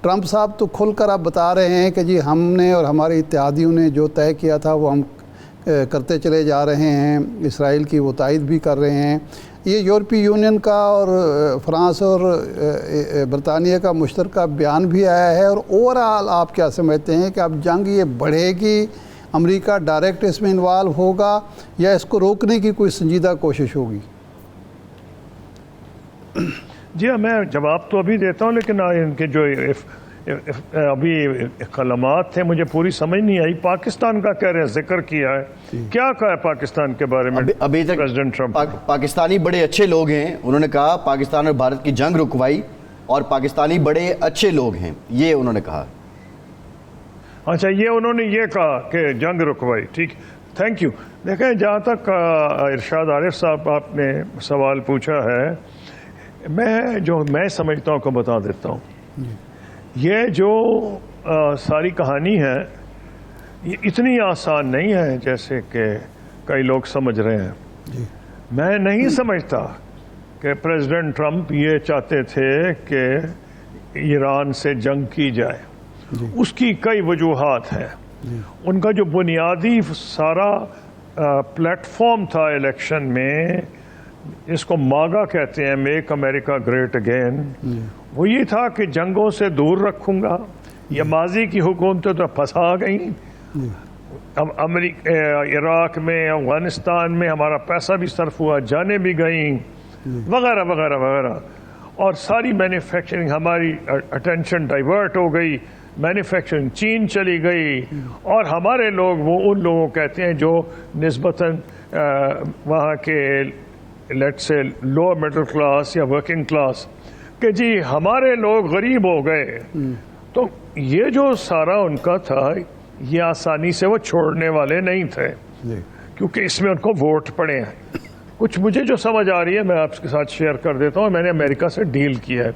Trump صاحب تو کھل کر اب بتا رہے ہیں کہ جی ہم نے اور ہمارے اتحادیوں نے جو طے کیا تھا وہ ہم کرتے چلے جا رہے ہیں، اسرائیل کی وہ تائید بھی کر رہے ہیں۔ یہ یورپی یونین کا اور فرانس اور برطانیہ کا مشترکہ بیان بھی آیا ہے، اور اوورآل آپ کیا سمجھتے ہیں کہ اب جنگ یہ بڑھے گی، امریکہ ڈائریکٹ اس میں انوالو ہوگا، یا اس کو روکنے کی کوئی سنجیدہ کوشش ہوگی؟ جی میں جواب تو ابھی دیتا ہوں، لیکن ان کے جو ابھی کلمات تھے مجھے پوری سمجھ نہیں آئی۔ پاکستان کا کہہ رہے ہیں، ذکر کیا ہے، کیا کہا ہے پاکستان کے بارے میں ابھی تک پریزیڈنٹ ٹرمپ؟ پاکستانی بڑے اچھے لوگ ہیں، انہوں نے کہا پاکستان اور بھارت کی جنگ رکوائی اور پاکستانی بڑے اچھے لوگ ہیں، یہ انہوں نے کہا۔ اچھا، یہ انہوں نے یہ کہا کہ جنگ رکوائی، ٹھیک، تھینک یو۔ دیکھیں، جہاں تک ارشاد عارف صاحب آپ نے سوال پوچھا ہے، میں سمجھتا ہوں کو بتا دیتا ہوں۔ یہ جو ساری کہانی ہے یہ اتنی آسان نہیں ہے جیسے کہ کئی لوگ سمجھ رہے ہیں۔ میں نہیں سمجھتا کہ پریزیڈنٹ ٹرمپ یہ چاہتے تھے کہ ایران سے جنگ کی جائے۔ اس کی کئی وجوہات ہیں۔ ان کا جو بنیادی سارا پلیٹ فارم تھا الیکشن میں، اس کو ماگا کہتے ہیں، میک امریکہ گریٹ اگین، وہ یہ تھا کہ جنگوں سے دور رکھوں گا۔ یہ ماضی کی حکومتیں تو پھنسا گئیں، عراق میں، افغانستان میں ہمارا پیسہ بھی صرف ہوا، جانیں بھی گئیں، وغیرہ وغیرہ وغیرہ، اور ساری مینوفیکچرنگ ہماری اٹینشن ڈائیورٹ ہو گئی، مینوفیکچرنگ چین چلی گئی، اور ہمارے لوگ وہ ان لوگوں کہتے ہیں جو نسبتاً وہاں کے لیٹ سے لوور مڈل کلاس یا ورکنگ کلاس، کہ جی ہمارے لوگ غریب ہو گئے۔ تو یہ جو سارا ان کا تھا، یہ آسانی سے وہ چھوڑنے والے نہیں تھے، کیونکہ اس میں ان کو ووٹ پڑے ہیں۔ کچھ مجھے جو سمجھ آ رہی ہے میں آپ کے ساتھ شیئر کر دیتا ہوں۔ میں نے امریکہ سے ڈیل کیا ہے،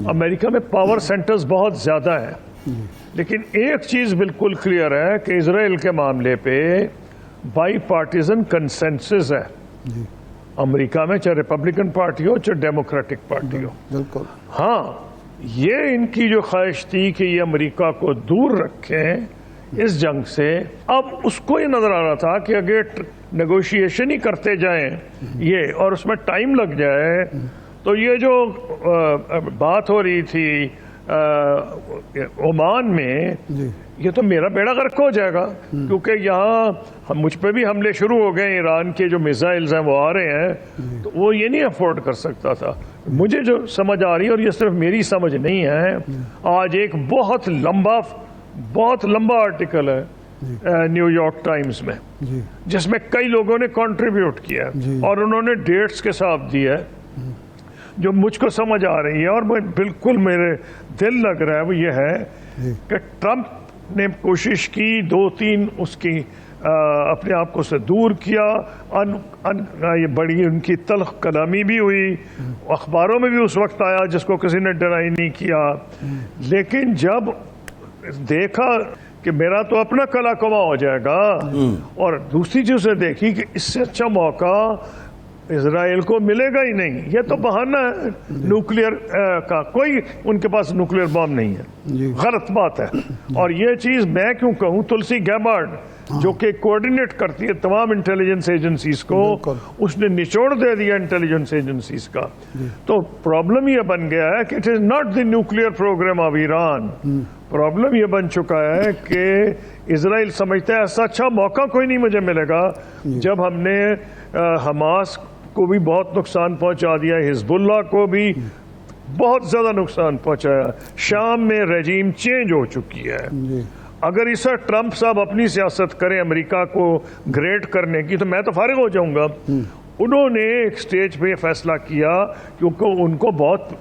امریکہ میں پاور سینٹرز بہت زیادہ ہیں، لیکن ایک چیز بالکل کلیئر ہے کہ اسرائیل کے معاملے پہ بائی پارٹیزن کنسنسس ہے امریکہ میں، چاہے ریپبلکن پارٹی ہو چاہے ڈیموکریٹک پارٹی ہو۔ بالکل۔ ہاں، یہ ان کی جو خواہش تھی کہ یہ امریکہ کو دور رکھیں اس جنگ سے، اب اس کو یہ نظر آ رہا تھا کہ اگر نیگوشیشن ہی کرتے جائیں یہ، اور اس میں ٹائم لگ جائے، تو یہ جو بات ہو رہی تھی عمان میں، یہ تو میرا بیڑا غرق ہو جائے گا، کیونکہ یہاں مجھ پہ بھی حملے شروع ہو گئے، ایران کے جو میزائلز ہیں وہ آ رہے ہیں، تو وہ یہ نہیں افورڈ کر سکتا تھا۔ مجھے جو سمجھ آ رہی ہے، اور یہ صرف میری سمجھ نہیں ہے، آج ایک بہت لمبا آرٹیکل ہے نیو یارک ٹائمز میں، جس میں کئی لوگوں نے کنٹریبیوٹ کیا اور انہوں نے ڈیٹس کے ساتھ دی ہے، جو مجھ کو سمجھ آ رہی ہے اور بالکل میرے دل لگ رہا ہے، وہ یہ ہے کہ ٹرمپ نے کوشش کی، 2-3 اس کی اپنے آپ کو سے دور کیا، یہ بڑی ان کی تلخ کلامی بھی ہوئی، اخباروں میں بھی اس وقت آیا جس کو کسی نے ڈرائی نہیں کیا، لیکن جب دیکھا کہ میرا تو اپنا کلا کما ہو جائے گا، اور دوسری چیز سے دیکھی کہ اس سے اچھا موقع اسرائیل کو ملے گا ہی نہیں، یہ تو بہانہ ہے نیوکلیئر کا، کوئی ان کے پاس نیوکلیئر بم نہیں ہے، غلط بات ہے۔ اور یہ چیز میں کیوں کہوں، تلسی گیبارڈ جو کہ کوآرڈینیٹ کرتی ہے تمام انٹیلیجنس ایجنسیز کو، اس نے نچوڑ دے دیا انٹیلیجنس ایجنسیز کا۔ تو پرابلم یہ بن گیا ہے کہ it is not the nuclear program of Iran, problem یہ بن چکا ہے کہ اسرائیل سمجھتا ہے ایسا اچھا موقع کوئی نہیں مجھے ملے گا، جب ہم نے حماس کو بھی بہت نقصان پہنچا دیا، حزب اللہ کو بھی بہت زیادہ نقصان پہنچایا، شام میں رجیم چینج ہو چکی ہے۔ اگر اسے ٹرمپ صاحب اپنی سیاست کریں امریکہ کو گریٹ کرنے کی، تو میں تو فارغ ہو جاؤں گا۔ انہوں نے ایک سٹیج پہ فیصلہ کیا، کیونکہ ان کو بہت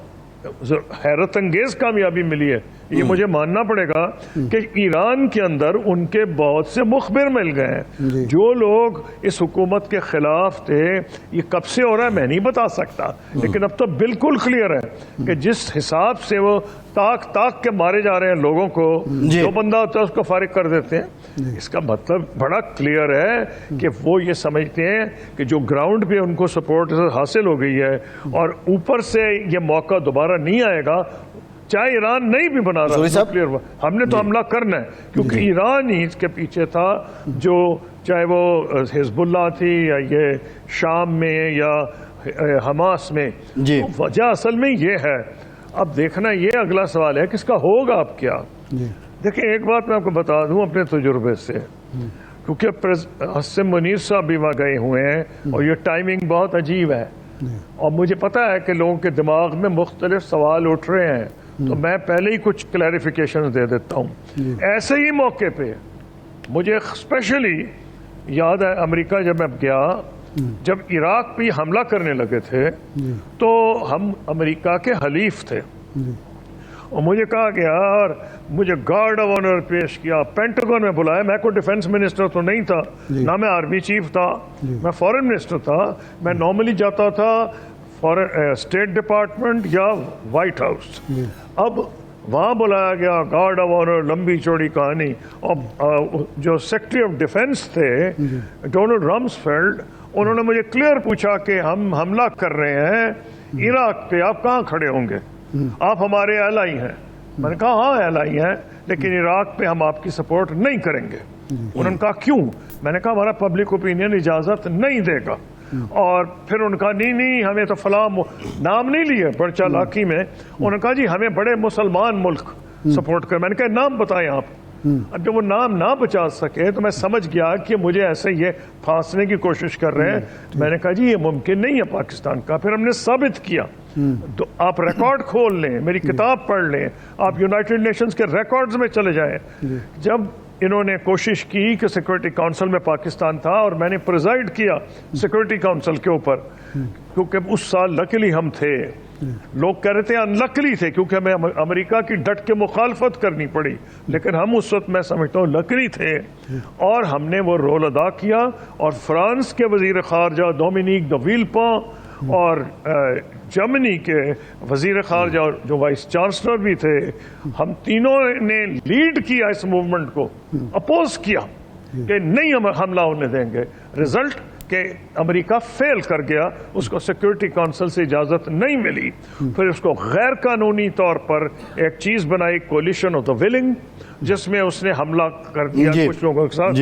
حیرت انگیز کامیابی ملی ہے، یہ مجھے ماننا پڑے گا کہ ایران کے اندر ان کے بہت سے مخبر مل گئے ہیں، جو لوگ اس حکومت کے خلاف تھے۔ یہ کب سے ہو رہا ہے میں نہیں بتا سکتا، لیکن اب تو بالکل کلیئر ہے کہ جس حساب سے وہ تاک کے مارے جا رہے ہیں لوگوں کو، جو بندہ ہوتا ہے اس کو فارغ کر دیتے ہیں۔ اس کا مطلب بڑا کلیئر ہے کہ وہ یہ سمجھتے ہیں کہ جو گراؤنڈ پہ ان کو سپورٹ حاصل ہو گئی ہے، اور اوپر سے یہ موقع دوبارہ نہیں آئے گا، چاہے ایران نہیں بھی بنا رہا نیوکلیئر، ہم نے تو حملہ کرنا ہے، کیونکہ ایران ہی اس کے پیچھے تھا، جو چاہے وہ حزب اللہ تھی یا یہ شام میں یا حماس میں، وجہ اصل میں یہ ہے۔ اب دیکھنا یہ اگلا سوال ہے کہ اس کا ہوگا اب کیا۔ دیکھیں ایک بات میں آپ کو بتا دوں اپنے تجربے سے، کیونکہ حسن منیر صاحب بھی وہاں گئے ہوئے ہیں اور یہ ٹائمنگ بہت عجیب ہے، اور مجھے پتا ہے کہ لوگوں کے دماغ میں مختلف سوال اٹھ رہے ہیں، تو میں پہلے ہی کچھ کلیریفیکیشن دے دیتا ہوں۔ ایسے ہی موقع پہ مجھے اسپیشلی یاد ہے امریکہ جب میں گیا، جب عراق پہ حملہ کرنے لگے تھے تو ہم امریکہ کے حلیف تھے، اور مجھے کہا گیا اور مجھے گارڈ آف آنر پیش کیا، پینٹاگون میں بلایا۔ میں کوئی ڈیفنس منسٹر تو نہیں تھا، نہ میں آرمی چیف تھا، میں فورن منسٹر تھا۔ میں نارملی جاتا تھا اسٹیٹ ڈپارٹمنٹ یا وائٹ ہاؤس۔ اب وہاں بلایا گیا، گارڈ آف آنر، لمبی چوڑی کہانی، اور جو سیکرٹری آف ڈیفنس تھے ڈونلڈ رمسفیلڈ، انہوں نے مجھے کلیئر پوچھا کہ ہم حملہ کر رہے ہیں عراق پہ، آپ کہاں کھڑے ہوں گے؟ آپ ہمارے ایلائی ہیں۔ میں نے کہا ہاں ایلائی ہیں، لیکن عراق پہ ہم آپ کی سپورٹ نہیں کریں گے۔ انہوں نے کہا کیوں؟ میں نے کہا ہمارا پبلک اوپینین اجازت نہیں دے گا۔ اور پھر ان کا نہیں ہمیں تو فلاں نام نہیں لیے بڑ چالاکی میں، انہوں نے کہا جی ہمیں بڑے مسلمان ملک سپورٹ کر۔ میں نے کہا نام بتائیں آپ۔ اب جب وہ نام نہ بچا سکے تو میں سمجھ گیا کہ مجھے ایسے یہ پھانسنے کی کوشش کر رہے ہیں۔ میں نے کہا جی یہ ممکن نہیں ہے پاکستان کا۔ پھر ہم نے ثابت کیا، تو آپ ریکارڈ کھول لیں، میری کتاب پڑھ لیں، آپ یونائٹڈ نیشنز کے ریکارڈز میں چلے جائیں۔ جب انہوں نے کوشش کی کہ سیکورٹی کونسل میں پاکستان تھا، اور میں نے پریزائڈ کیا سیکورٹی کونسل کے اوپر، کیونکہ اس سال لکلی ہم تھے۔ لوگ کہہ رہے تھے انلکلی تھے کیونکہ ہمیں امریکہ کی ڈٹ کے مخالفت کرنی پڑی، لیکن ہم اس وقت میں سمجھتا ہوں لکلی تھے، اور ہم نے وہ رول ادا کیا۔ اور فرانس کے وزیر خارجہ ڈومینیک د ویلپان اور جرمنی کے وزیر خارجہ جو وائس چانسلر بھی تھے، ہم تینوں نے لیڈ کیا اس موومنٹ کو، اپوز کیا کہ نہیں ہم حملہ ہونے دیں گے۔ رزلٹ کہ امریکہ فیل کر گیا، اس کو سیکورٹی کونسل سے اجازت نہیں ملی۔ پھر اس کو غیر قانونی طور پر ایک چیز بنائی، کولیشن آف دا ولنگ، جس میں اس نے حملہ کر دیا کچھ لوگوں کے ساتھ،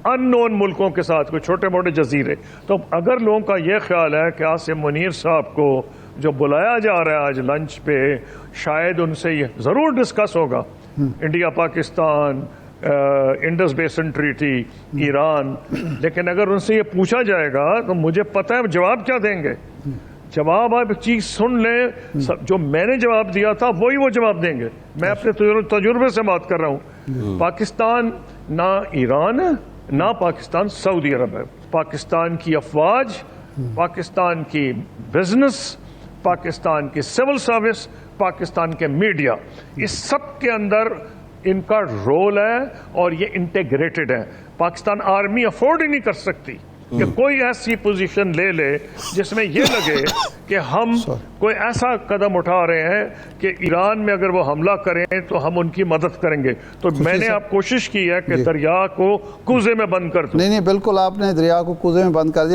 ان نون ملکوں کے ساتھ، کوئی چھوٹے موٹے جزیرے۔ تو اگر لوگوں کا یہ خیال ہے کہ عاصم منیر صاحب کو جو بلایا جا رہا ہے آج لنچ پہ، شاید ان سے یہ ضرور ڈسکس ہوگا، انڈیا پاکستان، انڈس بیسن ٹریٹی، ایران، لیکن اگر ان سے یہ پوچھا جائے گا تو مجھے پتہ ہے جواب کیا دیں گے۔ جواب آپ ایک چیز سن لیں، جو میں نے جواب دیا تھا وہی وہ جواب دیں گے۔ میں اپنے تجربے سے بات کر رہا ہوں۔ پاکستان نہ ایران ہے، نہ پاکستان سعودی عرب ہے۔ پاکستان کی افواج، پاکستان کی بزنس، پاکستان کی سول سروس، پاکستان کے میڈیا، اس سب کے اندر ان کا رول ہے، اور یہ انٹیگریٹڈ ہے۔ پاکستان آرمی افورڈ ہی نہیں کر سکتی کہ کوئی ایسی پوزیشن لے لے جس میں یہ لگے کہ ہم کوئی ایسا قدم اٹھا رہے ہیں کہ ایران میں اگر وہ حملہ کریں تو ہم ان کی مدد کریں گے۔ تو میں نے اب کوشش کی ہے کہ دریا کو کوزے میں بند کر دوں۔ نہیں بالکل، آپ نے دریا کو کوزے میں بند کر دیا۔